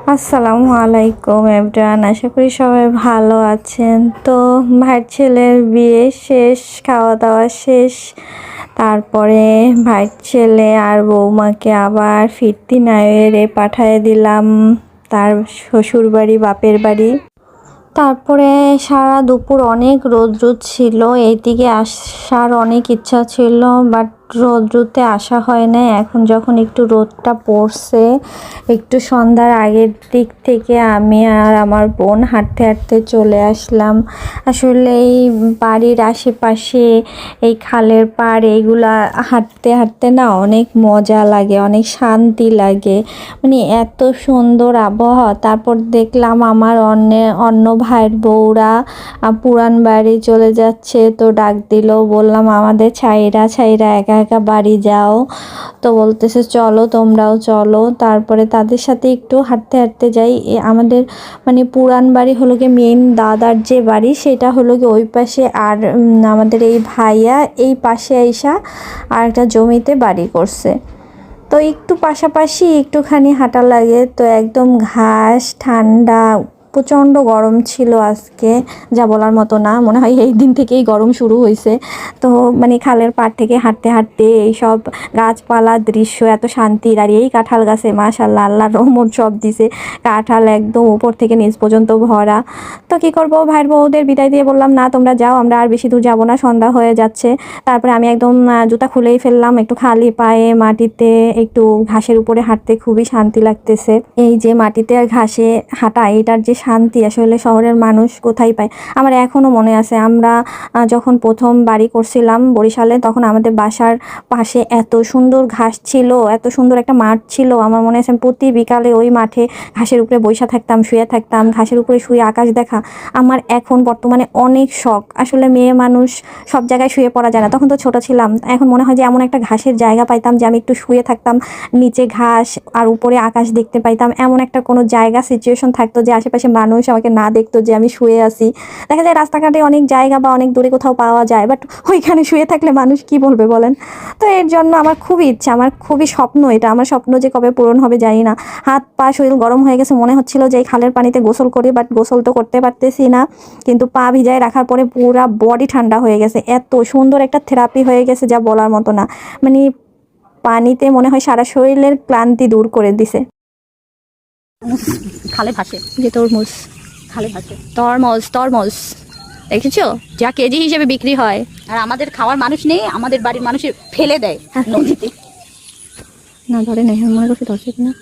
আসসালামু আলাইকুম এভরিওয়ান, আশা করি সবাই ভালো আছেন। তো ভাইয়ের ছেলের বিয়ে শেষ, খাওয়া দাওয়া শেষ। তারপরে ভাইয়ের ছেলে আর বৌমাকে আবার ফিরতি নাইয়ে পাঠিয়ে দিলাম তার শ্বশুর বাড়ি, বাপের বাড়ি। তারপরে সারা দুপুর অনেক রোদ ছিল, এইদিকে আসার অনেক ইচ্ছা ছিল, বাট রোদ্রুতে আসা হয় না। এখন যখন একটু রোদটা পড়ছে, একটু সন্ধ্যার আগের দিক থেকে আমি আর আমার বোন হাঁটতে হাঁটতে চলে আসলাম। আসলে এই বাড়ির আশেপাশে এই খালের পাড় এইগুলা হাঁটতে হাঁটতে না অনেক মজা লাগে, অনেক শান্তি লাগে, মানে এত সুন্দর আবহাওয়া। তারপর দেখলাম আমার অন্য ভাইয়ের বউরা পুরান বাড়ি চলে যাচ্ছে, তো ডাক দিল, বললাম আমাদের ছাইরা একা একা বাড়ি যাও, তো বলতেছে চলো তোমরাও চলো। তারপরে তাদের সাথে একটু হাঁটতে হাঁটতে যাই। আমাদের মানে পুরান বাড়ি হলো গিয়ে মেইন দাদার যে বাড়ি সেটা হলো গিয়ে ওই পাশে, আর আমাদের এই ভাইয়া এই পাশে আইসা আর একটা জমিতে বাড়ি করছে। তো একটু পাশাপাশি একটুখানি হাঁটা লাগে। তো একদম ঘাস, ঠান্ডা, প্রচণ্ড গরম ছিল আজকে, যা বলার মতো না। মনে হয় এই দিন থেকেই গরম শুরু হয়েছে। তো মানে খালের পাড় থেকে হাঁটতে হাঁটতে এইসব গাছপালা দৃশ্য এত শান্তির, আর এই কাঁঠাল গাছে মাশাআল্লাহ আল্লাহর রহমত সব দিছে, কাঁঠাল একদম উপর থেকে নিচ পর্যন্ত ভরা। তো কী করবো, ভাইয়ের বউদের বিদায় দিয়ে বললাম না তোমরা যাও, আমরা আর বেশি দূর যাবো না, সন্ধ্যা হয়ে যাচ্ছে। তারপরে আমি একদম জুতা খুলেই ফেললাম, একটু খালি পায়ে মাটিতে একটু ঘাসের উপরে হাঁটতে খুবই শান্তি লাগতেছে। এই যে মাটিতে আর ঘাসে হাঁটা, এটার যে শান্তি আসলে শহরের মানুষ কোথায় পায়। আমার এখনও মনে আছে, আমরা যখন প্রথম বাড়ি করছিলাম বরিশালে, তখন আমাদের বাসার পাশে এত সুন্দর ঘাস ছিল, এত সুন্দর একটা মাঠ ছিল। আমার মনে আছে প্রতি বিকালে ওই মাঠে ঘাসের উপরে বসে থাকতাম, শুয়ে থাকতাম, ঘাসের উপরে শুয়ে আকাশ দেখা। আমার এখন বর্তমানে অনেক শখ। আসলে মেয়ে মানুষ সব জায়গায় শুয়ে পড়া যায় না, তখন তো ছোট ছিলাম। এখন মনে হয় যে এমন একটা ঘাসের জায়গা পাইতাম যে আমি একটু শুয়ে থাকতাম, নিচে ঘাস আর উপরে আকাশ দেখতে পাইতাম, এমন একটা কোনো জায়গা সিচুয়েশন থাকতো যে আশেপাশে মানুষ আমাকে না দেখতো যে আমি শুয়ে আছি। দেখা যায় রাস্তাঘাটে অনেক জায়গা বা অনেক দূরে কোথাও পাওয়া যায়, বাট ওইখানে শুয়ে থাকলে মানুষ কি বলবে বলেন। তো এর জন্য আমার খুবই ইচ্ছা, আমার খুবই স্বপ্ন, এটা আমার স্বপ্ন যে কবে পূরণ হবে জানি না। হাত পা শরীর গরম হয়ে গেছে, মনে হচ্ছিল যে এই খালের পানিতে গোসল করি, বাট গোসল তো করতে পারতেছি না। কিন্তু পা ভিজায় রাখার পরে পুরা বডি ঠান্ডা হয়ে গেছে, এত সুন্দর একটা থেরাপি হয়ে গেছে যা বলার মতো না। মানে পানিতে মনে হয় সারা শরীরের ক্লান্তি দূর করে দিছে। খালে ভাসে যে তরমুজ, খালে ভাসে তরমুজ দেখেছো, যা কেজি হিসেবে বিক্রি হয়। আর আমাদের খাওয়ার মানুষ নেই, আমাদের বাড়ির মানুষের ফেলে দেয় নদীতে। না ধরে নেই, মনে করছি ধরছে কিনা।